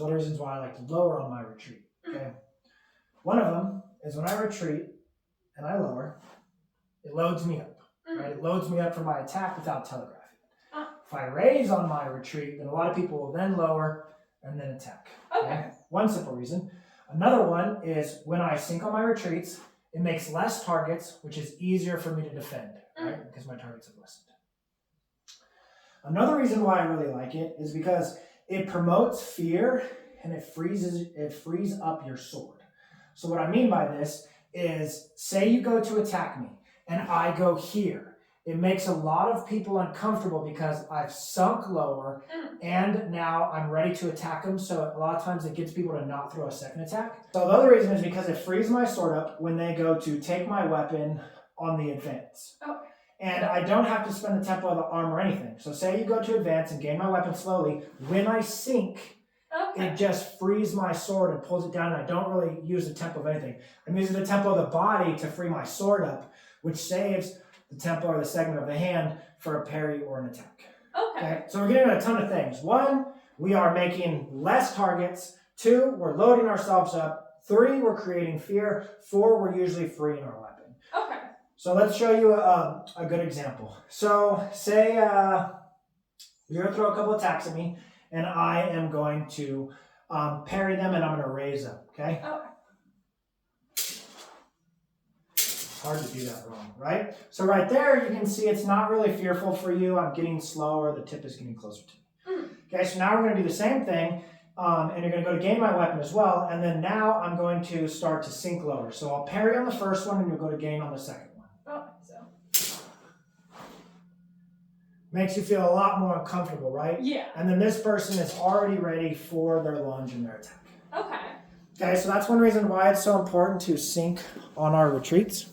One of the reasons why I like to lower on my retreat. Okay. One of them is when I retreat and I lower, it loads me up. Right? It loads me up for my attack without telegraphing. If I raise on my retreat, then a lot of people will then lower and then attack. Okay? One simple reason. Another one is when I sink on my retreats, it makes less targets, which is easier for me to defend, right? Because my targets have lessened. Another reason why I really like it is because it promotes fear and it frees up your sword. So what I mean by this is, say you go to attack me and I go here. It makes a lot of people uncomfortable because I've sunk lower and now I'm ready to attack them. So a lot of times it gets people to not throw a second attack. So the other reason is because it frees my sword up when they go to take my weapon on the advance. And I don't have to spend the tempo of the arm or anything. So say you go to advance and gain my weapon slowly. When I sink, it just frees my sword and pulls it down, and I don't really use the tempo of anything. I'm using the tempo of the body to free my sword up, which saves the tempo or the segment of the hand for a parry or an attack. Okay. So we're getting a ton of things. 1, we are making less targets. 2, we're loading ourselves up. 3, we're creating fear. 4, we're usually freeing our weapon. So let's show you a good example. So say you're going to throw a couple attacks at me, and I am going to parry them, and I'm going to raise up, okay? It's hard to do that wrong, right? So right there, you can see it's not really fearful for you. I'm getting slower. The tip is getting closer to me. Okay, so now we're going to do the same thing, and you're going to go to gain my weapon as well, and then now I'm going to start to sink lower. So I'll parry on the first one, and you'll go to gain on the second one. Makes you feel a lot more uncomfortable, right? Yeah. And then this person is already ready for their lunge and their attack. Okay, so that's one reason why it's so important to sink on our retreats.